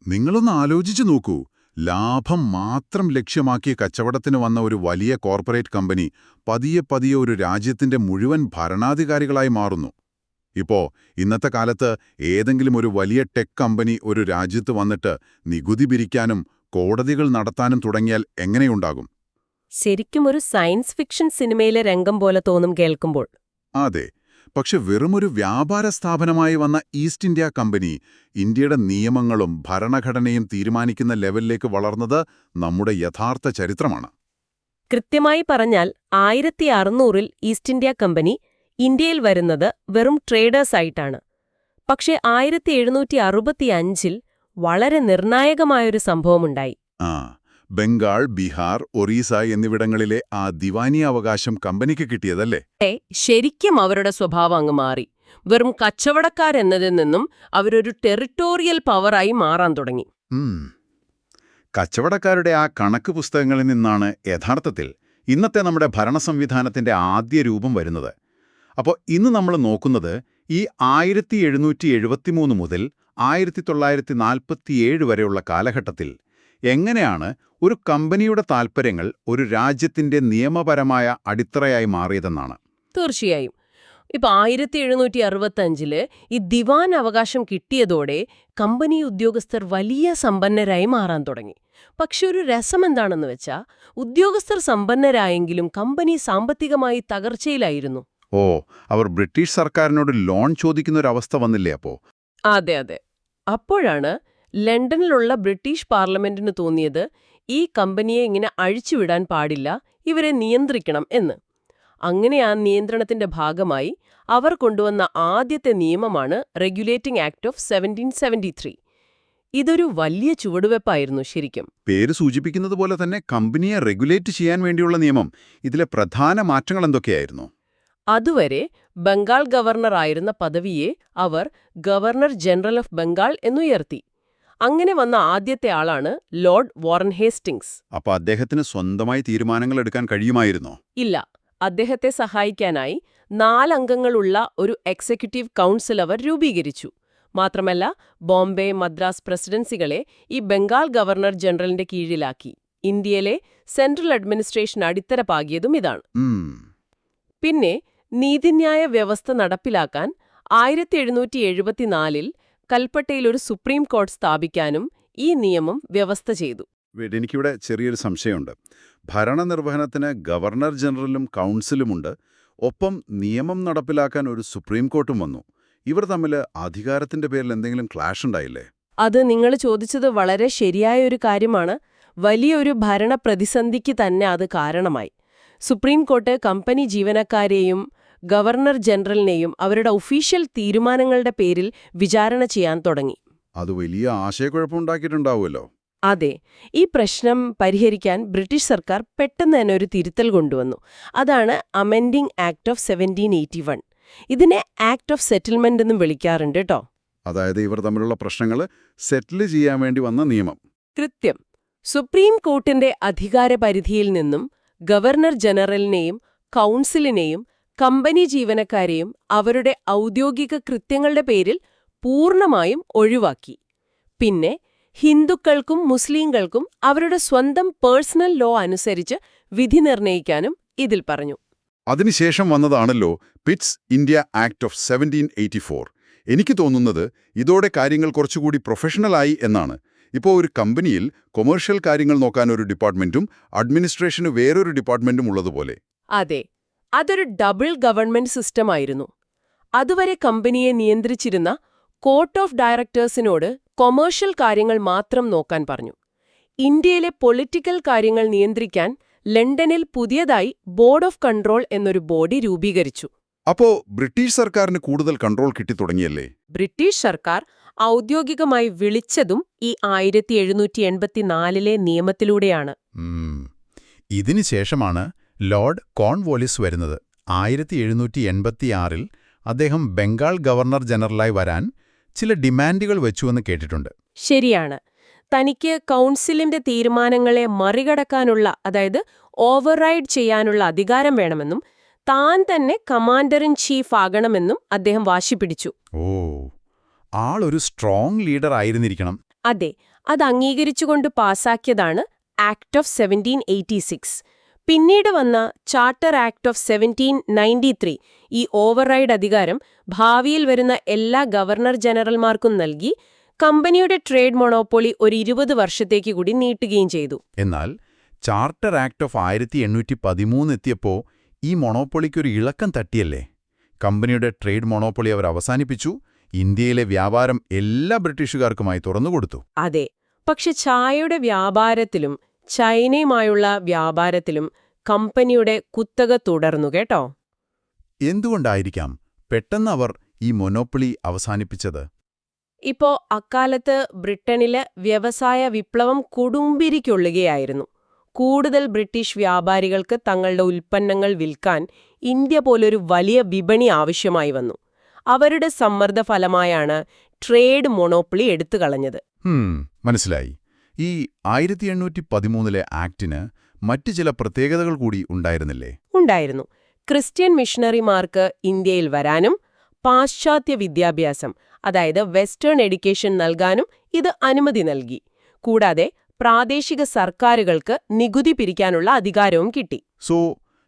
നിങ്ങളൊന്ന് ആലോചിച്ചു നോക്കൂ. ലാഭം മാത്രം ലക്ഷ്യമാക്കിയ കച്ചവടത്തിന് വന്ന ഒരു വലിയ കോർപ്പറേറ്റ് കമ്പനി പതിയെ പതിയെ ഒരു രാജ്യത്തിന്റെ മുഴുവൻ ഭരണാധികാരികളായി മാറുന്നു. ഇപ്പോ ഇന്നത്തെ കാലത്ത് ഏതെങ്കിലും ഒരു വലിയ ടെക് കമ്പനി ഒരു രാജ്യത്ത് വന്നിട്ട് നികുതി പിരിക്കാനും കോടതികൾ നടത്താനും തുടങ്ങിയാൽ എങ്ങനെയുണ്ടാകും? ശരിക്കും ഒരു സയൻസ് ഫിക്ഷൻ സിനിമയിലെ രംഗം പോലെ തോന്നും കേൾക്കുമ്പോൾ. അതെ. പക്ഷെ വെറുമൊരു വ്യാപാര സ്ഥാപനമായി വന്ന ഈസ്റ്റ് ഇന്ത്യ കമ്പനി ഇന്ത്യയുടെ നിയമങ്ങളും ഭരണഘടനയും തീരുമാനിക്കുന്ന ലെവലിലേക്ക് വളർന്നത് നമ്മുടെ യഥാർത്ഥ ചരിത്രമാണ്. കൃത്യമായി പറഞ്ഞാൽ 1600-ൽ ഈസ്റ്റ് ഇന്ത്യ കമ്പനി ഇന്ത്യയിൽ വരുന്നത് വെറും ട്രേഡേഴ്സായിട്ടാണ്. പക്ഷേ 1765-ൽ വളരെ നിർണായകമായൊരു സംഭവമുണ്ടായി. ബംഗാൾ, ബീഹാർ, ഒറീസ എന്നിവിടങ്ങളിലെ ആ ദിവാനി അവകാശം കമ്പനിക്ക് കിട്ടിയതല്ലേ? ശരിക്കും അവരുടെ സ്വഭാവം അങ്ങ് മാറി. വെറും കച്ചവടക്കാരെന്നതിൽ നിന്നും അവരൊരു ടെറിട്ടോറിയൽ പവറായി മാറാൻ തുടങ്ങി. കച്ചവടക്കാരുടെ ആ കണക്ക് പുസ്തകങ്ങളിൽ നിന്നാണ് യഥാർത്ഥത്തിൽ ഇന്നത്തെ നമ്മുടെ ഭരണ സംവിധാനത്തിന്റെ ആദ്യ രൂപം വരുന്നത്. അപ്പോൾ ഇന്ന് നമ്മൾ നോക്കുന്നത് ഈ 1773 മുതൽ 1947 വരെയുള്ള കാലഘട്ടത്തിൽ എങ്ങനെയാണ് ഒരു കമ്പനിയുടെ താൽപ്പര്യങ്ങൾ ഒരു രാജ്യത്തിന്റെ നിയമപരമായ അടിത്തറയായി മാറിയതെന്നാണ്. തീർച്ചയായും. ഇപ്പൊ 1765-ല് ഈ ദിവാൻ അവകാശം കിട്ടിയതോടെ കമ്പനി ഉദ്യോഗസ്ഥർ വലിയ സമ്പന്നരായി മാറാൻ തുടങ്ങി. പക്ഷെ ഒരു രസം എന്താണെന്ന് വെച്ചാൽ ഉദ്യോഗസ്ഥർ സമ്പന്നരായെങ്കിലും കമ്പനി സാമ്പത്തികമായി തകർച്ചയിലായിരുന്നു. അവർ ബ്രിട്ടീഷ് സർക്കാരിനോട് ലോൺ ചോദിക്കുന്നൊരവസ്ഥ വന്നില്ലേ അപ്പോ? അതെ. അപ്പോഴാണ് ലണ്ടനിലുള്ള ബ്രിട്ടീഷ് പാർലമെന്റിന് തോന്നിയത് ഈ കമ്പനിയെ ഇങ്ങനെ അഴിച്ചുവിടാൻ പാടില്ല, ഇവരെ നിയന്ത്രിക്കണം എന്ന്. അങ്ങനെ ആ നിയന്ത്രണത്തിന്റെ ഭാഗമായി അവർ കൊണ്ടുവന്ന ആദ്യത്തെ നിയമമാണ് റെഗുലേറ്റിംഗ് ആക്ട് ഓഫ് 1773. ഇതൊരു വലിയ ചുവടുവെപ്പായിരുന്നു ശരിക്കും. പേര് സൂചിപ്പിക്കുന്നത് പോലെ തന്നെ കമ്പനിയെ റെഗുലേറ്റ് ചെയ്യാൻ വേണ്ടിയുള്ള നിയമം. ഇതിലെ പ്രധാന മാറ്റങ്ങൾ എന്തൊക്കെയായിരുന്നു? അതുവരെ ബംഗാൾ ഗവർണർ ആയിരുന്ന പദവിയെ അവർ ഗവർണർ ജനറൽ ഓഫ് ബംഗാൾ എന്നുയർത്തി. അങ്ങനെ വന്ന ആദ്യത്തെ ആളാണ് ലോർഡ് വാറൻ ഹേസ്റ്റിംഗ്സ്. അപ്പൊ അദ്ദേഹത്തിന് സ്വന്തമായി തീരുമാനങ്ങൾ എടുക്കാൻ കഴിയുമായിരുന്നോ? ഇല്ല. അദ്ദേഹത്തെ സഹായിക്കാനായി 4 അംഗങ്ങളുള്ള ഒരു എക്സിക്യൂട്ടീവ് കൗൺസിൽ അവർ രൂപീകരിച്ചു. മാത്രമല്ല ബോംബെ, മദ്രാസ് പ്രസിഡൻസികളെ ഈ ബംഗാൾ ഗവർണർ ജനറലിന്റെ കീഴിലാക്കി. ഇന്ത്യയിലെ സെൻട്രൽ അഡ്മിനിസ്ട്രേഷൻ അടിത്തറ പാകിയതും ഇതാണ്. പിന്നെ നീതിന്യായ വ്യവസ്ഥ നടപ്പിലാക്കാൻ 1774-ൽ കൽപ്പറ്റയിൽ ഒരു സുപ്രീം കോടതി സ്ഥാപിക്കാനും ഈ നിയമം വ്യവസ്ഥ ചെയ്തു. എനിക്കിവിടെ ചെറിയൊരു സംശയമുണ്ട്. ഭരണനിർവഹണത്തിന് ഗവർണർ ജനറലും കൗൺസിലുമുണ്ട്, ഒപ്പം നിയമം നടപ്പിലാക്കാൻ ഒരു സുപ്രീം കോർട്ടും വന്നു. ഇവർ തമ്മിൽ അധികാരത്തിന്റെ പേരിൽ എന്തെങ്കിലും ക്ലാഷ് ഉണ്ടായില്ലേ? അത് നിങ്ങൾ ചോദിച്ചത് വളരെ ശരിയായ ഒരു കാര്യമാണ്. വലിയൊരു ഭരണ പ്രതിസന്ധിക്ക് തന്നെ അത് കാരണമായി. സുപ്രീം കോർട്ട് കമ്പനി ജീവനക്കാരെയും ഗവർണർ ജനറലിനെയും അവരുടെ ഒഫീഷ്യൽ തീരുമാനങ്ങളുടെ പേരിൽ വിചാരണ ചെയ്യാൻ തുടങ്ങി. അത് വലിയ ആശയക്കുഴപ്പമുണ്ടാക്കിയിട്ടുണ്ടാവുമല്ലോ. അതെ. ഈ പ്രശ്നം പരിഹരിക്കാൻ ബ്രിട്ടീഷ് സർക്കാർ പെട്ടെന്ന് തന്നെ ഒരു തിരുത്തൽ കൊണ്ടുവന്നു. അതാണ് അമെൻഡിംഗ് ആക്ട് ഓഫ് 1781. ഇതിനെ ആക്ട് ഓഫ് സെറ്റിൽമെന്റ് എന്നും വിളിക്കാറുണ്ട് കേട്ടോ. അതായത് ഇവർ തമ്മിലുള്ള പ്രശ്നങ്ങൾ സെറ്റിൽ ചെയ്യാൻ വേണ്ടി വന്ന നിയമം. കൃത്യം. സുപ്രീം കോർട്ടിന്റെ അധികാരപരിധിയിൽ നിന്നും ഗവർണർ ജനറലിനെയും കൗൺസിലിനെയും കമ്പനി ജീവനക്കാരെയും അവരുടെ ഔദ്യോഗിക കൃത്യങ്ങളുടെ പേരിൽ പൂർണ്ണമായും ഒഴിവാക്കി. പിന്നെ ഹിന്ദുക്കൾക്കും മുസ്ലിങ്ങൾക്കും അവരുടെ സ്വന്തം പേഴ്സണൽ ലോ അനുസരിച്ച് വിധി നിർണയിക്കാനും ഇതിൽ പറഞ്ഞു. അതിനുശേഷം വന്നതാണല്ലോ പിറ്റ്സ് ഇന്ത്യ ആക്ട് ഓഫ് 1784. എനിക്ക് തോന്നുന്നത് ഇതോടെ കാര്യങ്ങൾ കുറച്ചുകൂടി പ്രൊഫഷണലായി എന്നാണ്. ഇപ്പോൾ ഒരു കമ്പനിയിൽ കൊമേഴ്ഷ്യൽ കാര്യങ്ങൾ നോക്കാൻ ഒരു ഡിപ്പാർട്ട്മെന്റും അഡ്മിനിസ്ട്രേഷന് വേറൊരു ഡിപ്പാർട്ട്മെന്റും ഉള്ളതുപോലെ. അതെ. അതൊരു ഡബിൾ ഗവൺമെന്റ് സിസ്റ്റമായിരുന്നു. അതുവരെ കമ്പനിയെ നിയന്ത്രിച്ചിരുന്ന കോർട്ട് ഓഫ് ഡയറക്ടേഴ്സിനോട് കൊമേഴ്ഷ്യൽ കാര്യങ്ങൾ മാത്രം നോക്കാൻ പറഞ്ഞു. ഇന്ത്യയിലെ പൊളിറ്റിക്കൽ കാര്യങ്ങൾ നിയന്ത്രിക്കാൻ ലണ്ടനിൽ പുതിയതായി ബോർഡ് ഓഫ് കൺട്രോൾ എന്നൊരു ബോഡി രൂപീകരിച്ചു. അപ്പോ ബ്രിട്ടീഷ് സർക്കാരിന് കൂടുതൽ കൺട്രോൾ കിട്ടിത്തുടങ്ങിയല്ലേ? ബ്രിട്ടീഷ് സർക്കാർ ഔദ്യോഗികമായി വിളിച്ചതും ഈ 1784-ലെ നിയമത്തിലൂടെയാണ്. ഇതിനുശേഷമാണ് ലോർഡ് കോൺവാലിസ് വരുന്നത്. 1786-ൽ അദ്ദേഹം ബംഗാൾ ഗവർണർ ജനറലായി വരാൻ ചില ഡിമാൻഡുകൾ വെച്ചുവെന്ന് കേട്ടിട്ടുണ്ട്. ശരിയാണ്. തനിക്ക് കൗൺസിലിന്റെ തീരുമാനങ്ങളെ മറികടക്കാനുള്ള, അതായത് ഓവർറൈഡ് ചെയ്യാനുള്ള അധികാരം വേണമെന്നും താൻ തന്നെ കമാൻഡർ ഇൻ ചീഫ് ആകണമെന്നും അദ്ദേഹം വാശിപ്പിടിച്ചു. ആളൊരു സ്ട്രോങ് ലീഡർ ആയിരുന്നിരിക്കണം. അതെ. അത് അംഗീകരിച്ചുകൊണ്ട് പാസാക്കിയതാണ് ആക്ട് ഓഫ് 1786. പിന്നീട് വന്ന ചാർട്ടർ ആക്ട് ഓഫ് 1793 ഈ ഓവർറൈഡ് അധികാരം ഭാവിയിൽ വരുന്ന എല്ലാ ഗവർണർ ജനറൽമാർക്കും നൽകി കമ്പനിയുടെ ട്രേഡ് മൊണോപ്പൊളി ഒരു 20 വർഷത്തേക്ക് കൂടി നീട്ടുകയും ചെയ്തു. എന്നാൽ ചാർട്ടർ ആക്ട് ഓഫ് 1813 എത്തിയപ്പോ ഈ മൊണോപ്പൊളിക്കൊരു ഇളക്കം തട്ടിയല്ലേ? കമ്പനിയുടെ ട്രേഡ് മൊണോപ്പൊളി അവർ അവസാനിപ്പിച്ചു. ഇന്ത്യയിലെ വ്യാപാരം എല്ലാ ബ്രിട്ടീഷുകാർക്കുമായി തുറന്നുകൊടുത്തു. അതെ, പക്ഷെ ചായയുടെ വ്യാപാരത്തിലും ചൈനയുമായുള്ള വ്യാപാരത്തിലും കമ്പനിയുടെ കുത്തക തുടർന്നു കേട്ടോ. എന്തുകൊണ്ടായിരിക്കാം പെട്ടെന്ന് അവർ ഈ മൊനോപ്പൊളി അവസാനിപ്പിച്ചത്? ഇപ്പോ അക്കാലത്ത് ബ്രിട്ടനിലെ വ്യവസായ വിപ്ലവം കൊടുമ്പിരിക്കൊള്ളുകയായിരുന്നു. കൂടുതൽ ബ്രിട്ടീഷ് വ്യാപാരികൾക്ക് തങ്ങളുടെ ഉൽപ്പന്നങ്ങൾ വിൽക്കാൻ ഇന്ത്യ പോലൊരു വലിയ വിപണി ആവശ്യമായി വന്നു. അവരുടെ സമ്മർദ്ദഫലമായാണ് ട്രേഡ് മൊണോപ്പൊളി എടുത്തുകളഞ്ഞത്. മനസ്സിലായി. ഈ 1813 ആക്ടിന് മറ്റു ചില പ്രത്യേകതകൾ കൂടി ഉണ്ടായിരുന്നില്ലേ? ഉണ്ടായിരുന്നു. ക്രിസ്ത്യൻ മിഷണറിമാർക്ക് ഇന്ത്യയിൽ വരാനും പാശ്ചാത്യ വിദ്യാഭ്യാസം, അതായത് വെസ്റ്റേൺ എഡ്യൂക്കേഷൻ നൽകാനും ഇത് അനുമതി നൽകി. കൂടാതെ പ്രാദേശിക സർക്കാരുകൾക്ക് നികുതി പിരിക്കാനുള്ള അധികാരവും കിട്ടി.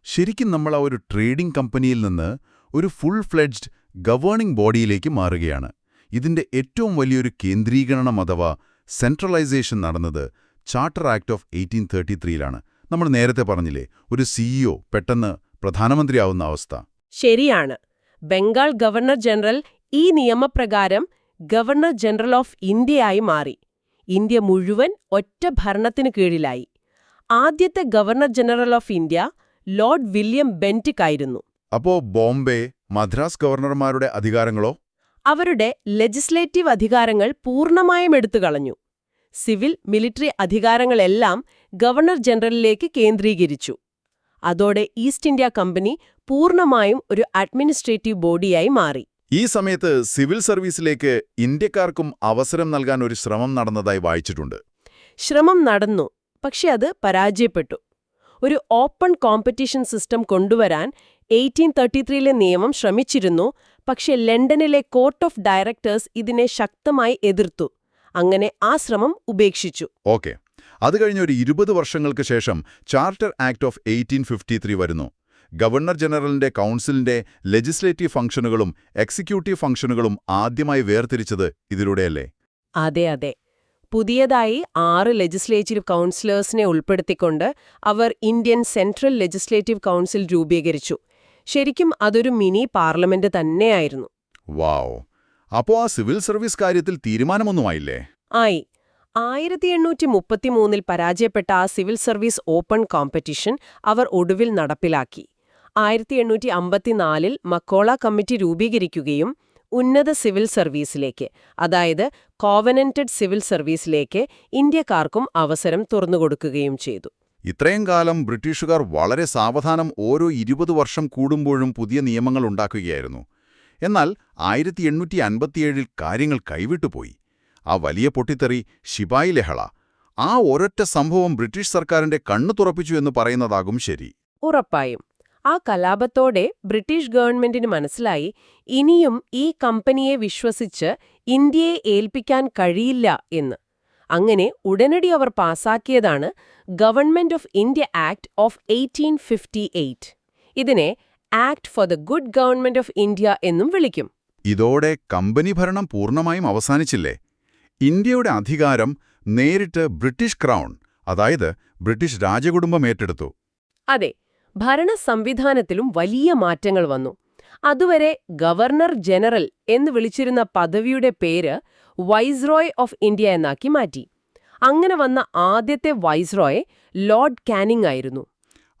ശരിക്കും നമ്മൾ ആ ഒരു ട്രേഡിംഗ് കമ്പനിയിൽ നിന്ന് ഒരു ഫുൾ ഫ്ലെഡ്ജ്ഡ് ഗവേണിംഗ് ബോഡിയിലേക്ക് മാറുകയാണ്. ഇതിന്റെ ഏറ്റവും വലിയൊരു കേന്ദ്രീകരണം അഥവാ സെൻട്രലൈസേഷൻ നടന്നത് ചാർട്ടർ ആക്ട് ഓഫ് 1833ലാണ്. നമ്മൾ നേരത്തെ പറഞ്ഞില്ലേ, ഒരു സിഇഒ പെട്ടെന്ന് പ്രധാനമന്ത്രിയാവുന്ന അവസ്ഥ. ശരിയാണ്. ബംഗാൾ ഗവർണർ ജനറൽ ഈ നിയമപ്രകാരം ഗവർണർ ജനറൽ ഓഫ് ഇന്ത്യയായി മാറി. ഇന്ത്യ മുഴുവൻ ഒറ്റ ഭരണത്തിനു കീഴിലായി. ആദ്യത്തെ governor general of India Lord William Bentinck ആയിരുന്നു. അപ്പോ ബോംബെ, മദ്രാസ് ഗവർണർമാരുടെ അധികാരങ്ങളോ? അവരുടെ ലെജിസ്ലേറ്റീവ് അധികാരങ്ങൾ പൂർണ്ണമായും എടുത്തുകളഞ്ഞു. സിവിൽ, മിലിറ്ററി അധികാരങ്ങളെല്ലാം ഗവർണർ ജനറലിലേക്ക് കേന്ദ്രീകരിച്ചു. അതോടെ ഈസ്റ്റ് ഇന്ത്യ കമ്പനി പൂർണ്ണമായും ഒരു അഡ്മിനിസ്ട്രേറ്റീവ് ബോഡിയായി മാറി. ഈ സമയത്ത് സിവിൽ സർവീസിലേക്ക് ഇന്ത്യക്കാർക്കും അവസരം നൽകാൻ ഒരു ശ്രമം നടന്നതായി വായിച്ചിട്ടുണ്ട്. ശ്രമം നടന്നു, പക്ഷെ അത് പരാജയപ്പെട്ടു. ഒരു ഓപ്പൺ കോമ്പറ്റീഷൻ സിസ്റ്റം കൊണ്ടുവരാൻ 1833ലെ നിയമം ശ്രമിച്ചിരുന്നു. പക്ഷെ ലണ്ടനിലെ കോർട്ട് ഓഫ് ഡയറക്ടേഴ്സ് ഇതിനെ ശക്തമായി എതിർത്തു. അങ്ങനെ ആ ശ്രമം ഉപേക്ഷിച്ചു. ഓക്കെ. അത് കഴിഞ്ഞ ഒരു 20 വർഷങ്ങൾക്ക് ശേഷം ചാർട്ടർ ആക്ട് ഓഫ് 1853 വരുന്നു. ഗവർണർ ജനറലിന്റെ കൗൺസിലിന്റെ ലെജിസ്ലേറ്റീവ് ഫംഗ്ഷനുകളും എക്സിക്യൂട്ടീവ് ഫംഗ്ഷനുകളും ആദ്യമായി വേർതിരിച്ചത് ഇതിലൂടെയല്ലേ? അതെ അതെ. പുതിയതായി 6 ലെജിസ്ലേറ്റീവ് കൗൺസിലേഴ്സിനെ ഉൾപ്പെടുത്തിക്കൊണ്ട് അവർ ഇന്ത്യൻ സെൻട്രൽ ലെജിസ്ലേറ്റീവ് കൗൺസിൽ രൂപീകരിച്ചു. ശരിക്കും അതൊരു മിനി പാർലമെന്റ് തന്നെയായിരുന്നു. വാവ്. അപ്പോ ആ സിവിൽ സർവീസ് കാര്യത്തിൽ തീരുമാനമൊന്നുമായില്ലേ? ആയി. 1833 പരാജയപ്പെട്ട ആ സിവിൽ സർവീസ് ഓപ്പൺ കോമ്പറ്റീഷൻ അവർ ഒടുവിൽ നടപ്പിലാക്കി. 1854 മക്കോള കമ്മിറ്റി രൂപീകരിക്കുകയും ഉന്നത സിവിൽ സർവീസിലേക്ക്, അതായത് കോവനന്റഡ് സിവിൽ സർവീസിലേക്ക് ഇന്ത്യക്കാർക്കും അവസരം തുറന്നുകൊടുക്കുകയും ചെയ്തു. ഇത്രയും കാലം ബ്രിട്ടീഷുകാർ വളരെ സാവധാനം ഓരോ 20 വർഷം കൂടുമ്പോഴും പുതിയ നിയമങ്ങൾ ഉണ്ടാക്കുകയായിരുന്നു. എന്നാൽ 1857 കാര്യങ്ങൾ കൈവിട്ടുപോയി. ആ വലിയ പൊട്ടിത്തെറി, ശിപായി ലഹള, ആ ഒരൊറ്റ സംഭവം ബ്രിട്ടീഷ് സർക്കാരിന്റെ കണ്ണു തുറപ്പിച്ചു എന്ന് പറയുന്നതാകും ശരി. ഉറപ്പായും. ആ കലാപത്തോടെ ബ്രിട്ടീഷ് ഗവൺമെന്റിന് മനസ്സിലായി ഇനിയും ഈ കമ്പനിയെ വിശ്വസിച്ച് ഇന്ത്യയെ ഏൽപ്പിക്കാൻ കഴിയില്ല എന്ന്. അങ്ങനെ ഉടനടി അവർ പാസാക്കിയതാണ് government of India act of 1858. ഇതിനെ act for the good government of India എന്നും വിളിക്കും. ഇതോടെ കമ്പനി ഭരണം പൂർണ്ണമായും അവസാനിച്ചില്ലേ? ഇന്ത്യയുടെ അധികാരം നേരിട്ട് ബ്രിട്ടീഷ് ക്രൗൺ, അതായത് ബ്രിട്ടീഷ് രാജകുടുംബം ഏറ്റെടുത്തു. അതെ, ഭരണ സംവിധാനത്തിലും വലിയ മാറ്റങ്ങൾ വന്നു. അതുവരെ ഗവർണർ ജനറൽ എന്ന് വിളിച്ചിരുന്ന പദവിയുടെ പേര് വൈസ്രോയ് ഓഫ് ഇന്ത്യ എന്നാക്കി മാറ്റി. അങ്ങനെ വന്ന ആദ്യത്തെ വൈസ്രോയ് ലോർഡ് കാനിങ് ആയിരുന്നു.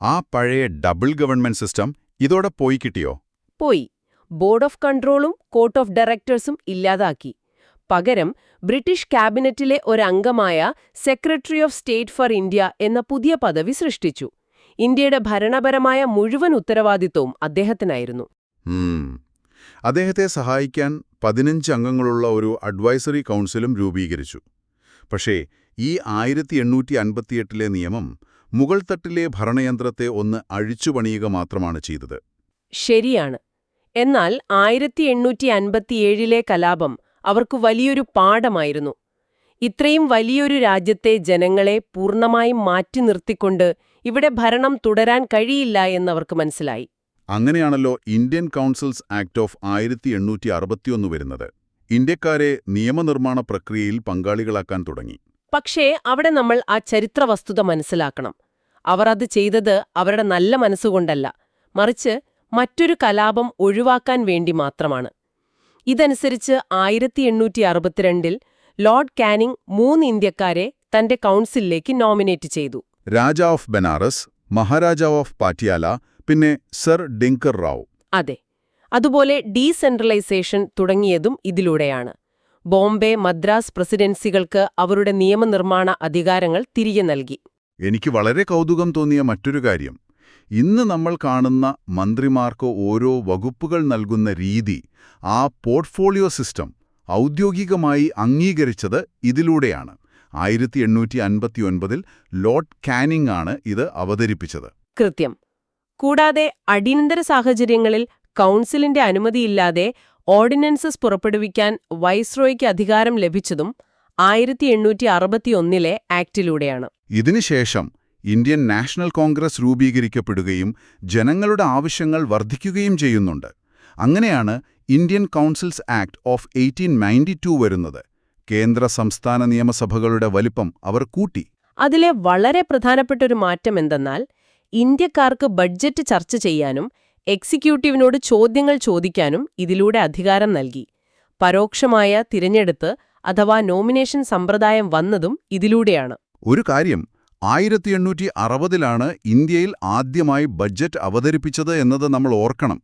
ആ പഴയ ഡബിൾ ഗവൺമെന്റ് സിസ്റ്റം ഇതോടെ പോയി കിട്ടിയോ? പോയി. ബോർഡ് ഓഫ് കൺട്രോളും കോർട്ട് ഓഫ് ഡയറക്ടേഴ്സും ഇല്ലാതാക്കി. പകരം ബ്രിട്ടീഷ് ക്യാബിനറ്റിലെ ഒരംഗമായ secretary of state for India എന്ന പുതിയ പദവി സൃഷ്ടിച്ചു. ഇന്ത്യയുടെ ഭരണപരമായ മുഴുവൻ ഉത്തരവാദിത്വവും അദ്ദേഹത്തിനായിരുന്നു. അദ്ദേഹത്തെ സഹായിക്കാൻ 15 അംഗങ്ങളുള്ള ഒരു അഡ്വൈസറി കൗൺസിലും രൂപീകരിച്ചു. പക്ഷേ ഈ 1858ലെ നിയമം മുകൾ തട്ടിലെ ഭരണയന്ത്രത്തെ ഒന്ന് അഴിച്ചുപണിയുക മാത്രമാണ് ചെയ്തത്. ശരിയാണ്. എന്നാൽ 1857ലെ കലാപം അവർക്ക് വലിയൊരു പാഠമായിരുന്നു. ഇത്രയും വലിയൊരു രാജ്യത്തെ ജനങ്ങളെ പൂർണ്ണമായും മാറ്റി നിർത്തിക്കൊണ്ട് ഇവിടെ ഭരണം തുടരാൻ കഴിയില്ല എന്നവർക്ക് മനസ്സിലായി. അങ്ങനെയാണല്ലോ ഇന്ത്യൻ കൗൺസിൽസ് ആക്ട് ഓഫ് 1861 വരുന്നത്. ഇന്ത്യക്കാരെ നിയമനിർമ്മാണ പ്രക്രിയയിൽ പങ്കാളികളാക്കാൻ തുടങ്ങി. പക്ഷേ അവിടെ നമ്മൾ ആ ചരിത്ര വസ്തുത മനസ്സിലാക്കണം. അവർ അത് ചെയ്തത് അവരുടെ നല്ല മനസ്സുകൊണ്ടല്ല, മറിച്ച് മറ്റൊരു കലാപം ഒഴിവാക്കാൻ വേണ്ടി മാത്രമാണ്. ഇതനുസരിച്ച് 1862 ലോർഡ് കാനിംഗ് 3 ഇന്ത്യക്കാരെ തന്റെ കൗൺസിലിലേക്ക് നോമിനേറ്റ് ചെയ്തു. രാജ ഓഫ് ബനാറസ്, മഹാരാജാവ് ഓഫ് പാട്യാല, പിന്നെ സർ ഡിങ്കർ റാവു. അതെ, അതുപോലെ ഡീസെൻട്രലൈസേഷൻ തുടങ്ങിയതും ഇതിലൂടെയാണ്. ബോംബെ, മദ്രാസ് പ്രസിഡൻസികൾക്ക് അവരുടെ നിയമനിർമ്മാണ അധികാരങ്ങൾ തിരികെ നൽകി. എനിക്ക് വളരെ കൗതുകം തോന്നിയ മറ്റൊരു കാര്യം, ഇന്ന് നമ്മൾ കാണുന്ന മന്ത്രിമാർക്ക് ഓരോ വകുപ്പുകൾ നൽകുന്ന രീതി, ആ പോർട്ട്ഫോളിയോ സിസ്റ്റം ഔദ്യോഗികമായി അംഗീകരിച്ചത് ഇതിലൂടെയാണ്. 1859 ലോർഡ് കാനിംഗ് ആണ് ഇത് അവതരിപ്പിച്ചത്. കൃത്യം. കൂടാതെ അടിയന്തര സാഹചര്യങ്ങളിൽ കൗൺസിലിന്റെ അനുമതിയില്ലാതെ ഓർഡിനൻസസ് പുറപ്പെടുവിക്കാൻ വൈസ്രോയ്ക്ക് അധികാരം ലഭിച്ചതും 1861 ആക്ടിലൂടെയാണ്. ഇതിനുശേഷം ഇന്ത്യൻ നാഷണൽ കോൺഗ്രസ് രൂപീകരിക്കപ്പെടുകയും ജനങ്ങളുടെ ആവശ്യങ്ങൾ വർദ്ധിക്കുകയും ചെയ്യുന്നുണ്ട്. അങ്ങനെയാണ് ഇന്ത്യൻ കൗൺസിൽസ് ആക്ട് ഓഫ് 1892 വരുന്നത്. കേന്ദ്ര സംസ്ഥാന നിയമസഭകളുടെ വലിപ്പം അവർ കൂട്ടി. അതിലെ വളരെ പ്രധാനപ്പെട്ടൊരു മാറ്റം എന്തെന്നാൽ, ഇന്ത്യക്കാർക്ക് ബഡ്ജറ്റ് ചർച്ച ചെയ്യാനും എക്സിക്യൂട്ടീവിനോട് ചോദ്യങ്ങൾ ചോദിക്കാനും ഇതിലൂടെ അധികാരം നൽകി. പരോക്ഷമായ തിരഞ്ഞെടുപ്പ് അഥവാ നോമിനേഷൻ സമ്പ്രദായം വന്നതും ഇതിലൂടെയാണ്. ഒരു കാര്യം, 1860 ഇന്ത്യയിൽ ആദ്യമായി ബഡ്ജറ്റ് അവതരിപ്പിച്ചത് എന്നത് നമ്മൾ ഓർക്കണം.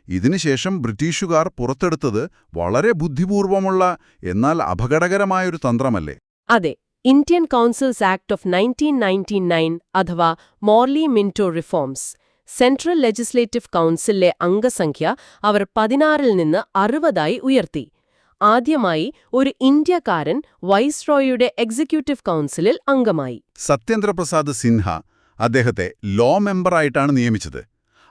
ഇതിനുശേഷം ബ്രിട്ടീഷുകാർ പുറത്തെടുത്തത് വളരെ ബുദ്ധിപൂർവമുള്ള എന്നാൽ അപകടകരമായൊരു തന്ത്രമല്ലേ? അതെ, ഇന്ത്യൻ കൗൺസിൽസ് ആക്ട് ഓഫ് 1999 അഥവാ മോർലി-മിന്റോ റിഫോംസ്. സെൻട്രൽ ലെജിസ്ലേറ്റീവ് കൗൺസിലിലെ അംഗസംഖ്യ അവർ 16 നിന്ന് 60 ഉയർത്തി. ആദ്യമായി ഒരു ഇന്ത്യക്കാരൻ വൈസ്രോയുടെ എക്സിക്യൂട്ടീവ് കൗൺസിലിൽ അംഗമായി. സത്യേന്ദ്രപ്രസാദ് സിൻഹ അദ്ദേഹത്തെ ലോ മെമ്പറായിട്ടാണ് നിയമിച്ചത്.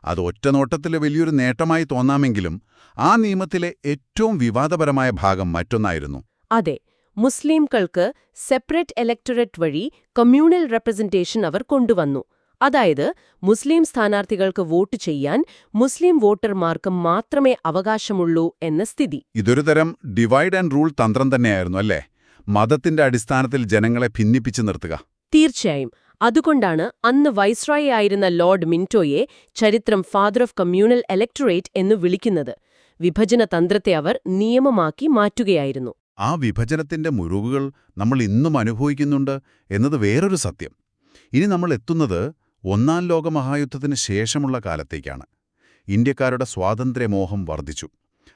അത് ഒറ്റനോട്ടത്തിലെ വലിയൊരു നേട്ടമായി തോന്നാമെങ്കിലും ആ നിയമത്തിലെ ഏറ്റവും വിവാദപരമായ ഭാഗം മറ്റൊന്നായിരുന്നു. അതെ, മുസ്ലിംകൾക്ക് സെപ്പറേറ്റ് ഇലക്ടറേറ്റ് വഴി കമ്മ്യൂണൽ റെപ്രസന്റേഷൻ അവർ കൊണ്ടുവന്നു. അതായത് മുസ്ലിം സ്ഥാനാർത്ഥികൾക്ക് വോട്ട് ചെയ്യാൻ മുസ്ലിം വോട്ടർമാർക്ക് മാത്രമേ അവകാശമുള്ളൂ എന്ന സ്ഥിതി. ഇതൊരു തരം ഡിവൈഡ് ആൻഡ് റൂൾ തന്ത്രം തന്നെയായിരുന്നു അല്ലേ? മതത്തിന്റെ അടിസ്ഥാനത്തിൽ ജനങ്ങളെ ഭിന്നിപ്പിച്ചു നിർത്തുക. തീർച്ചയായും. അതുകൊണ്ടാണ് അന്ന് വൈസ്രോയി ആയിരുന്ന ലോർഡ് മിന്റോയെ ചരിത്രം ഫാദർ ഓഫ് കമ്മ്യൂണൽ ഇലക്ടറേറ്റ് എന്ന് വിളിക്കുന്നത്. വിഭജന തന്ത്രത്തെ അവർ നിയമമാക്കി മാറ്റുകയായിരുന്നു. ആ വിഭജനത്തിന്റെ മുറിവുകൾ നമ്മൾ ഇന്നും അനുഭവിക്കുന്നുണ്ട് എന്നത് വേറൊരു സത്യം. ഇനി നമ്മൾ എത്തുന്നത് ഒന്നാം ലോകമഹായുദ്ധത്തിന് ശേഷമുള്ള കാലത്തേക്കാണ്. ഇന്ത്യക്കാരുടെ സ്വാതന്ത്ര്യമോഹം വർദ്ധിച്ചു.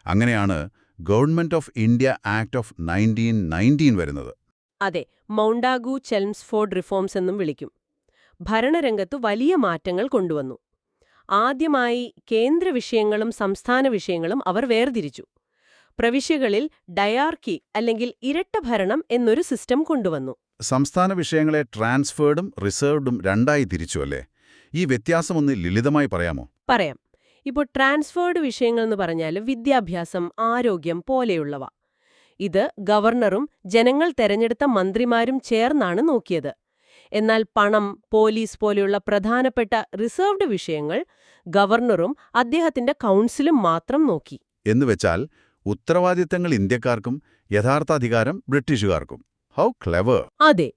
അങ്ങനെയാണ് government of India act of 1919 വരുന്നത്. അതെ, മൗണ്ടാഗു ചെൽംസ്ഫോർഡ് റിഫോംസ് എന്നും വിളിക്കും. ഭരണരംഗത്ത് വലിയ മാറ്റങ്ങൾ കൊണ്ടുവന്നു. ആദ്യമായി കേന്ദ്ര വിഷയങ്ങളും സംസ്ഥാന വിഷയങ്ങളും അവർ വേർതിരിച്ചു. പ്രവിശ്യകളിൽ ഡയാർക്കി അല്ലെങ്കിൽ ഇരട്ട ഭരണം എന്നൊരു സിസ്റ്റം കൊണ്ടുവന്നു. സംസ്ഥാന വിഷയങ്ങളെ ട്രാൻസ്ഫേർഡും റിസർവ്ഡും രണ്ടായി തിരിച്ചു അല്ലേ? ഈ വ്യത്യാസമൊന്ന് ലളിതമായി പറയാമോ? പറയാം. ഇപ്പോൾ ട്രാൻസ്ഫേർഡ് വിഷയങ്ങളെന്ന് പറഞ്ഞാൽ വിദ്യാഭ്യാസം, ആരോഗ്യം പോലെയുള്ളവ. ഇത് ഗവർണറും ജനങ്ങൾ തെരഞ്ഞെടുത്ത മന്ത്രിമാരും ചേർന്നാണ് നോക്കിയത്. എന്നാൽ പണം, പോലീസ് പോലെയുള്ള പ്രധാനപ്പെട്ട റിസർവ്ഡ് വിഷയങ്ങൾ ഗവർണറും അദ്ദേഹത്തിന്റെ കൗൺസിലും മാത്രം നോക്കി. എന്നുവെച്ചാൽ ഉത്തരവാദിത്തങ്ങൾ ഇന്ത്യക്കാർക്കും യഥാർത്ഥ അധികാരം ബ്രിട്ടീഷുകാർക്കും. How clever! അതെ.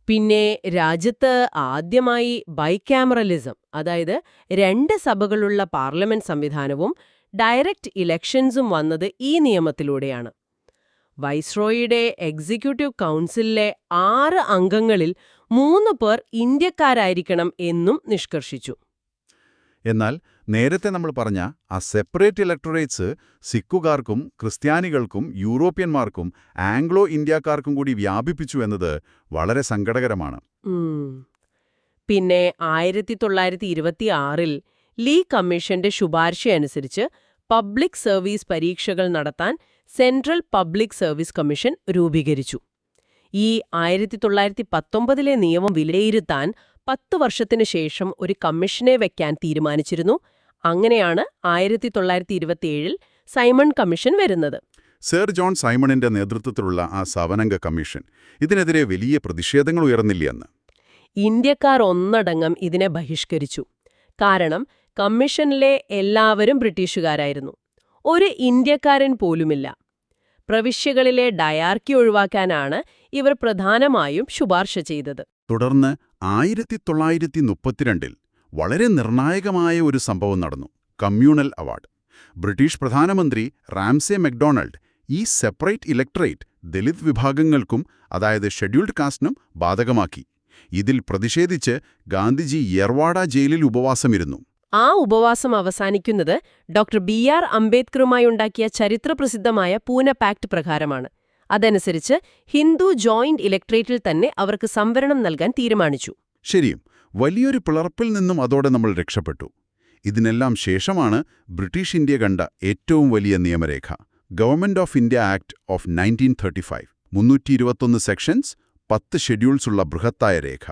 പിന്നെ രാജ്യത്ത് ആദ്യമായി ബൈക്യാമറലിസം, അതായത് 2 സഭകളുള്ള പാർലമെന്റ് സംവിധാനവും ഡയറക്റ്റ് ഇലക്ഷൻസും വന്നത് ഈ നിയമത്തിലൂടെയാണ്. വൈസ്രോയിയുടെ എക്സിക്യൂട്ടീവ് കൗൺസിലിലെ 6 അംഗങ്ങളിൽ 3 പേർ ഇന്ത്യക്കാരായിരിക്കണം എന്നും നിഷ്കർഷിച്ചു. എന്നാൽ നേരത്തെ നമ്മൾ പറഞ്ഞ ആ സെപ്പറേറ്റ് ഇലക്ടറേറ്റ്സ് സിക്കുകാർക്കും ക്രിസ്ത്യാനികൾക്കും യൂറോപ്യന്മാർക്കും ആംഗ്ലോ ഇന്ത്യക്കാർക്കും കൂടി വ്യാപിപ്പിച്ചു എന്നത് വളരെ സങ്കടകരമാണ്. പിന്നെ 1926 ലീ കമ്മീഷന്റെ ശുപാർശയനുസരിച്ച് പബ്ലിക് സർവീസ് പരീക്ഷകൾ നടത്താൻ സെൻട്രൽ പബ്ലിക് സർവീസ് കമ്മീഷൻ രൂപീകരിച്ചു. ഈ 1919 നിയമം വിലയിരുത്താൻ 10 വർഷത്തിനു ശേഷം ഒരു കമ്മീഷനെ വയ്ക്കാൻ തീരുമാനിച്ചിരുന്നു. അങ്ങനെയാണ് 1927 സൈമൺ കമ്മീഷൻ വരുന്നത്. സർ ജോൺ സൈമണിന്റെ നേതൃത്വത്തിലുള്ള ആ സവനംഗ കമ്മീഷൻ ഇതിനെതിരെ വലിയ പ്രതിഷേധങ്ങൾ ഉയർന്നില്ലെന്ന്. ഇന്ത്യക്കാർ ഒന്നടങ്കം ഇതിനെ ബഹിഷ്കരിച്ചു. കാരണം കമ്മീഷനിലെ എല്ലാവരും ബ്രിട്ടീഷുകാരായിരുന്നു. ഒരു ഇന്ത്യക്കാരൻ പോലുമില്ല. പ്രവിശ്യകളിലെ ഡയാർക്കി ഒഴിവാക്കാനാണ് ഇവർ പ്രധാനമായും ശുപാർശ ചെയ്തത്. തുടർന്ന് 1932 വളരെ നിർണായകമായ ഒരു സംഭവം നടന്നു. Communal award. ബ്രിട്ടീഷ് പ്രധാനമന്ത്രി റാംസെ മെക്ഡൊണാൾഡ് ഈ സെപ്പറേറ്റ് ഇലക്ടറേറ്റ് ദലിത് വിഭാഗങ്ങൾക്കും, അതായത് ഷെഡ്യൂൾഡ് കാസ്റ്റിനും ബാധകമാക്കി. ഇതിൽ പ്രതിഷേധിച്ച് ഗാന്ധിജി യർവാഡ ജയിലിൽ ഉപവാസമിരുന്നു. ആ ഉപവാസം അവസാനിക്കുന്നത് ഡോക്ടർ BR അംബേദ്കറുമായി ഉണ്ടാക്കിയ ചരിത്രപ്രസിദ്ധമായ പൂന പാക്ട് പ്രകാരമാണ്. അതനുസരിച്ച് ഹിന്ദു ജോയിന്റ് ഇലക്ട്രേറ്റിൽ തന്നെ അവർക്ക് സംവരണം നൽകാൻ തീരുമാനിച്ചു. ശരിയും, വലിയൊരു പിളർപ്പിൽ നിന്നും അതോടെ നമ്മൾ രക്ഷപ്പെട്ടു. ഇതിനെല്ലാം ശേഷമാണ് ബ്രിട്ടീഷ് ഇന്ത്യ കണ്ട ഏറ്റവും വലിയ നിയമരേഖ, government of India act of 1935. 321 sections, 10 ഷെഡ്യൂൾസുള്ള ബൃഹത്തായ രേഖ.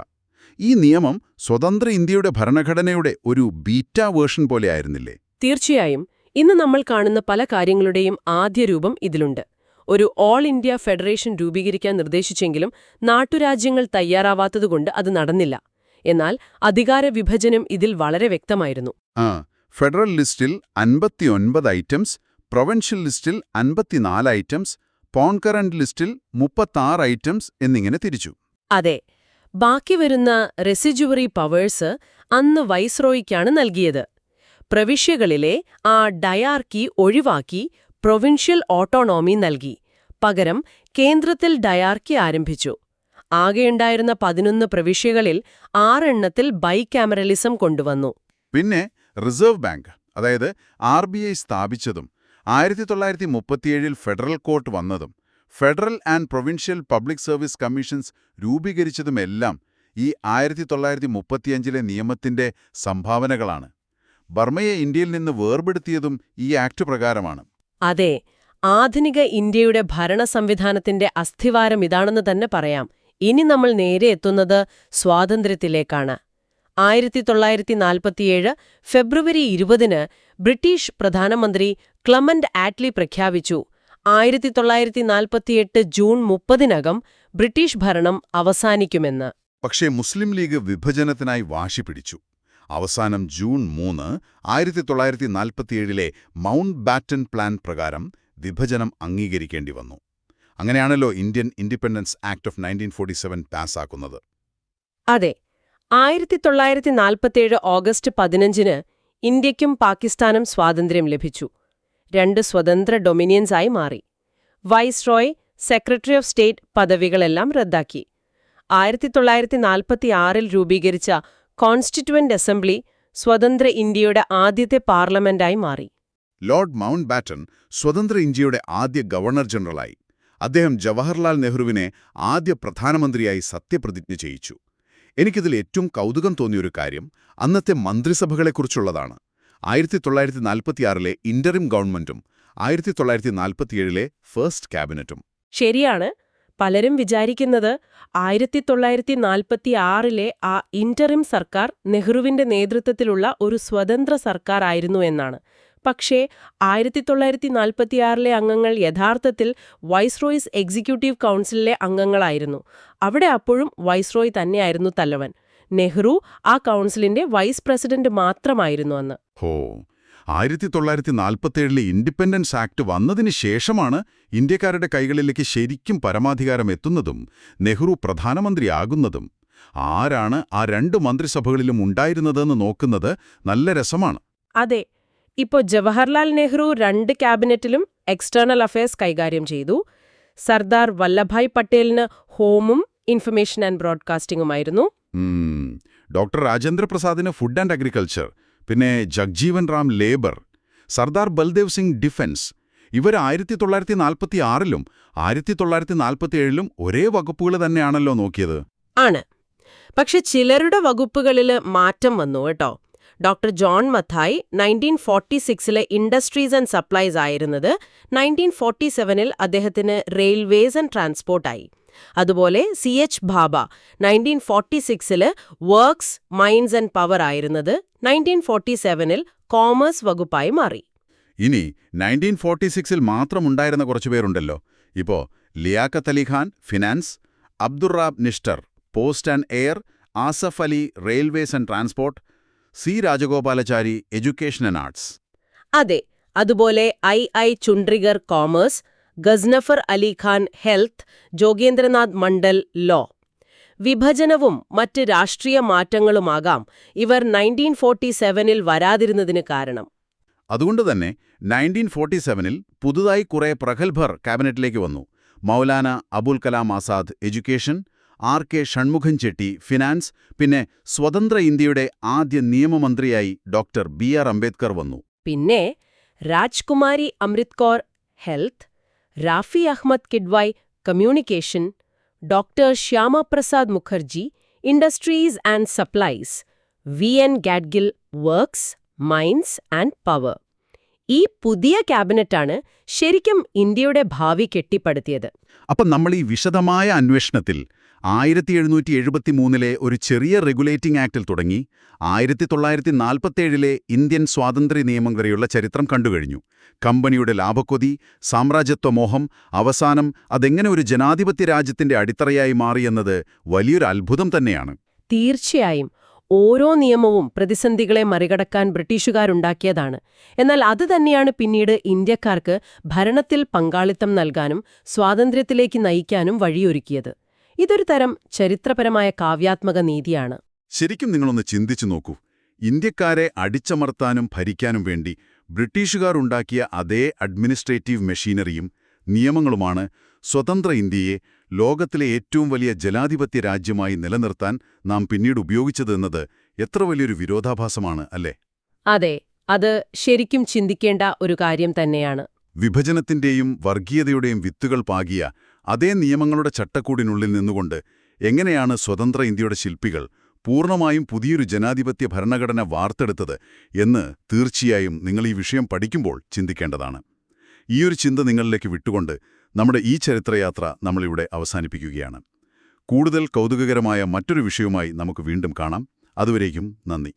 ഈ നിയമം സ്വതന്ത്ര ഇന്ത്യയുടെ ഭരണഘടനയുടെ ഒരു ബീറ്റ വേർഷൻ പോലെയായിരുന്നില്ലേ? തീർച്ചയായും. ഇന്ന് നമ്മൾ കാണുന്ന പല കാര്യങ്ങളുടെയും ആദ്യ രൂപം ഇതിലുണ്ട്. ഒരു ഓൾ ഇന്ത്യ ഫെഡറേഷൻ രൂപീകരിക്കാൻ നിർദ്ദേശിച്ചെങ്കിലും നാട്ടുരാജ്യങ്ങൾ തയ്യാറാവാത്തതുകൊണ്ട് അത് നടന്നില്ല. എന്നാൽ അധികാര വിഭജനം ഇതിൽ വളരെ വ്യക്തമായിരുന്നു. ഫെഡറൽ ലിസ്റ്റിൽ 59 ഐറ്റംസ്, പ്രൊവിൻഷ്യൽ ലിസ്റ്റിൽ 54 ഐറ്റംസ്, കോൺകറന്റ് ലിസ്റ്റിൽ 36 ഐറ്റംസ് എന്നിങ്ങനെ തിരിച്ചു. അതെ. ബാക്കി വരുന്ന റെസിജുവറി പവേഴ്സ് അന്ന് വൈസ്രോയിക്കാണ് നൽകിയത്. പ്രവിശ്യകളിലെ ആ ഡയാർക്കി ഒഴിവാക്കി പ്രൊവിൻഷ്യൽ ഓട്ടോണോമി നൽകി. പകരം കേന്ദ്രത്തിൽ ഡയാർക്കി ആരംഭിച്ചു. ആകെയുണ്ടായിരുന്ന 11 പ്രവിശ്യകളിൽ 6 എണ്ണത്തിൽ ബൈക്യാമറലിസം കൊണ്ടുവന്നു. പിന്നെ റിസർവ് ബാങ്ക്, അതായത് RBI സ്ഥാപിച്ചതും 1937 ഫെഡറൽ കോർട്ട് വന്നതും federal and provincial public service commissions രൂപീകരിച്ചതുമെല്ലാം ഈ 1935 നിയമത്തിന്റെ സംഭാവനകളാണ്. ബർമയെ ഇന്ത്യയിൽ നിന്ന് വേർപെടുത്തിയതും ഈ ആക്ട് പ്രകാരമാണ്. അതെ, ആധുനിക ഇന്ത്യയുടെ ഭരണ സംവിധാനത്തിന്റെ അസ്ഥിവാരം ഇതാണെന്ന് തന്നെ പറയാം. ഇനി നമ്മൾ നേരെ എത്തുന്നത് സ്വാതന്ത്ര്യത്തിലേക്കാണ്. 1947 ഫെബ്രുവരി 20 ബ്രിട്ടീഷ് പ്രധാനമന്ത്രി ക്ലമന്റ് ആറ്റ്ലി പ്രഖ്യാപിച്ചു, 1948 ജൂൺ 30 ബ്രിട്ടീഷ് ഭരണം അവസാനിക്കുമെന്ന്. പക്ഷേ മുസ്ലിം ലീഗ് വിഭജനത്തിനായി വാശി പിടിച്ചു. അവസാനം ജൂൺ 3 1947 മൗണ്ട് ബാറ്റൻ പ്ലാൻ പ്രകാരം വിഭജനം അംഗീകരിക്കേണ്ടി വന്നു. അങ്ങനെയാണല്ലോ ഇന്ത്യൻ ഇൻഡിപെൻഡൻസ് ആക്ട് ഓഫ് 1947 പാസ്സാക്കുന്നത്. അതെ, 1947 ഓഗസ്റ്റ് 15 ഇന്ത്യയ്ക്കും പാകിസ്ഥാനും സ്വാതന്ത്ര്യം ലഭിച്ചു. 2 സ്വതന്ത്ര ഡൊമിനിയൻസായി മാറി. വൈസ്രോയ്, സെക്രട്ടറി ഓഫ് സ്റ്റേറ്റ് പദവികളെല്ലാം റദ്ദാക്കി. 1946 രൂപീകരിച്ച കോൺസ്റ്റിറ്റ്യുവന്റ് അസംബ്ലി സ്വതന്ത്ര ഇന്ത്യയുടെ ആദ്യത്തെ പാർലമെന്റായി മാറി. ലോർഡ് മൗണ്ട് ബാറ്റൻ സ്വതന്ത്ര ഇന്ത്യയുടെ ആദ്യ ഗവർണർ ജനറലായി. അദ്ദേഹം ജവഹർലാൽ നെഹ്റുവിനെ ആദ്യ പ്രധാനമന്ത്രിയായി സത്യപ്രതിജ്ഞ ചെയ്യിച്ചു. എനിക്കിതിൽ ഏറ്റവും കൗതുകം തോന്നിയൊരു കാര്യം അന്നത്തെ മന്ത്രിസഭകളെക്കുറിച്ചുള്ളതാണ്. 1946 ഇന്ററിം ഗവൺമെന്റും 1947 ഫസ്റ്റ് ക്യാബിനറ്റും. ശരിയാണ്. പലരും വിചാരിക്കുന്നത് 1946 ആ ഇന്ററിം സർക്കാർ നെഹ്റുവിന്റെ നേതൃത്വത്തിലുള്ള ഒരു സ്വതന്ത്ര സർക്കാർ ആയിരുന്നു എന്നാണ്. പക്ഷേ 1946 അംഗങ്ങൾ യഥാർത്ഥത്തിൽ വൈസ്രോയ്സ് എക്സിക്യൂട്ടീവ് കൗൺസിലിലെ അംഗങ്ങളായിരുന്നു. അവിടെ അപ്പോഴും വൈസ്രോയ് തന്നെയായിരുന്നു തലവൻ. നെഹ്റു ആ കൗൺസിലിന്റെ വൈസ് പ്രസിഡന്റ് മാത്രമായിരുന്നു അന്ന്. 1947 ഇൻഡിപെൻഡൻസ് ആക്ട് വന്നതിന് ശേഷമാണ് ഇന്ത്യക്കാരുടെ കൈകളിലേക്ക് ശരിക്കും പരമാധികാരം എത്തുന്നതും നെഹ്റു പ്രധാനമന്ത്രിയാകുന്നതും. ആരാണ് ആ 2 മന്ത്രിസഭകളിലും ഉണ്ടായിരുന്നതെന്ന് നോക്കുന്നത് നല്ല രസമാണ്. അതെ, ഇപ്പോൾ ജവഹർലാൽ നെഹ്റു 2 ക്യാബിനറ്റിലും എക്സ്റ്റേണൽ അഫയേഴ്സ് കൈകാര്യം ചെയ്തു. സർദാർ വല്ലഭായ് പട്ടേലിന് ഹോമും ഇൻഫർമേഷൻ ആൻഡ് ബ്രോഡ്കാസ്റ്റിംഗുമായിരുന്നു. ഡോക്ടർ രാജേന്ദ്ര പ്രസാദിന് ഫുഡ് ആൻഡ് അഗ്രികൾച്ചർ, പിന്നെ ജഗ്ജീവൻ റാം ലേബർ, സർദാർ ബൽദേവ് സിംഗ് ഡിഫൻസ്. ഇവർ 1946 1947 ഒരേ വകുപ്പുകൾ തന്നെയാണല്ലോ നോക്കിയത്. ആണ്. പക്ഷെ ചിലരുടെ വകുപ്പുകളിൽ മാറ്റം വന്നു കേട്ടോ. Doctor John Mathai 1946 industries and supplies ആയിരുന്നത് 1947 അദ്ദേഹത്തിന് റെയിൽവേസ് ആൻഡ് ട്രാൻസ്പോർട്ടായി. അതുപോലെ CH Bhabha 1946 works, mines and power ആയിരുന്നത് 1947 കോമേഴ്സ് വകുപ്പായി മാറി. ഇനി 1946-ൽ മാത്രമുണ്ടായിരുന്ന കുറച്ചുപേരുണ്ടല്ലോ. ഇപ്പോ Liaquat Ali Khan finance, Abdur Rab Nishtar post and air, Asaf Ali railways and transport, C Rajagopalachari education and arts. അതെ, അതുപോലെ I Chundrigar commerce, Ghazanfar Ali Khan health, Jogendranath Mandal law. വിഭജനവും മറ്റ് രാഷ്ട്രീയ മാറ്റങ്ങളുമാകാം ഇവർ 1947-ൽ വരാതിരുന്നതിന് കാരണം. അതുകൊണ്ടുതന്നെ 1947-ൽ പുതുതായി കുറേ പ്രഗത്ഭർ ക്യാബിനറ്റിലേക്ക് വന്നു. Maulana Abul Kalam Azad education, RK. Shanmughan Chetty finance, പിന്നെ സ്വതന്ത്ര ഇന്ത്യയുടെ ആദ്യ നിയമമന്ത്രിയായി ഡോക്ടർ ബി.ആർ. അംബേദ്കർ വന്നു. പിന്നെ Rajkumari Amrit Kaur health, Rafi Ahmed Kidwai communication, doctor Syama Prasad Mukherjee industries and supplies, V N. Gadgil works, mines and power. ഈ പുതിയ ക്യാബിനറ്റാണ് ശരിക്കും ഇന്ത്യയുടെ ഭാവി കെട്ടിപ്പടുത്തിയത്. അപ്പം നമ്മൾ ഈ വിശദമായ അന്വേഷണത്തിൽ 1773-ലെ ഒരു ചെറിയ റെഗുലേറ്റിംഗ് ആക്ടിൽ തുടങ്ങി 1947-ലെ ഇന്ത്യൻ സ്വാതന്ത്ര്യ നിയമം വരെയുള്ള ചരിത്രം കണ്ടുകഴിഞ്ഞു. കമ്പനിയുടെ ലാഭക്കൊതി, സാമ്രാജ്യത്വമോഹം, അവസാനം അതെങ്ങനെ ഒരു ജനാധിപത്യ രാജ്യത്തിന്റെ അടിത്തറയായി മാറിയെന്നത് വലിയൊരു അത്ഭുതം തന്നെയാണ്. തീർച്ചയായും ഓരോ നിയമവും പ്രതിസന്ധികളെ മറികടക്കാൻ ബ്രിട്ടീഷുകാരുണ്ടാക്കിയതാണ്. എന്നാൽ അത് തന്നെയാണ് പിന്നീട് ഇന്ത്യക്കാർക്ക് ഭരണത്തിൽ പങ്കാളിത്തം നൽകാനും സ്വാതന്ത്ര്യത്തിലേക്ക് നയിക്കാനും വഴിയൊരുക്കിയത്. ഇതൊരു തരം ചരിത്രപരമായ കാവ്യാത്മക നീതിയാണ്. ശരിക്കും നിങ്ങളൊന്ന് ചിന്തിച്ചു നോക്കൂ. ഇന്ത്യക്കാരെ അടിച്ചമർത്താനും ഭരിക്കാനും വേണ്ടി ബ്രിട്ടീഷുകാർ ഉണ്ടാക്കിയ അതേ അഡ്മിനിസ്ട്രേറ്റീവ് മെഷീനറിയും നിയമങ്ങളുമാണ് സ്വതന്ത്ര ഇന്ത്യയെ ലോകത്തിലെ ഏറ്റവും വലിയ ജനാധിപത്യ രാജ്യമായി നിലനിർത്താൻ നാം പിന്നീട് ഉപയോഗിച്ചതെന്നത് എത്ര വലിയൊരു വിരോധാഭാസമാണ്, അല്ലേ? അതെ, അത് ശരിക്കും ചിന്തിക്കേണ്ട ഒരു കാര്യം തന്നെയാണ്. വിഭജനത്തിന്റെയും വർഗീയതയുടെയും വിത്തുകൾ പാകിയ അതേ നിയമങ്ങളുടെ ചട്ടക്കൂടിനുള്ളിൽ നിന്നുകൊണ്ട് എങ്ങനെയാണ് സ്വതന്ത്ര ഇന്ത്യയുടെ ശില്പികൾ പൂർണ്ണമായും പുതിയൊരു ജനാധിപത്യ ഭരണഘടന വാർത്തെടുത്തത് എന്ന് തീർച്ചയായും നിങ്ങൾ ഈ വിഷയം പഠിക്കുമ്പോൾ ചിന്തിക്കേണ്ടതാണ്. ഈയൊരു ചിന്ത നിങ്ങളിലേക്ക് വിട്ടുകൊണ്ട് നമ്മുടെ ഈ ചരിത്രയാത്ര നമ്മളിവിടെ അവസാനിപ്പിക്കുകയാണ്. കൂടുതൽ കൗതുകകരമായ മറ്റൊരു വിഷയവുമായി നമുക്ക് വീണ്ടും കാണാം. അതുവരേക്കും നന്ദി.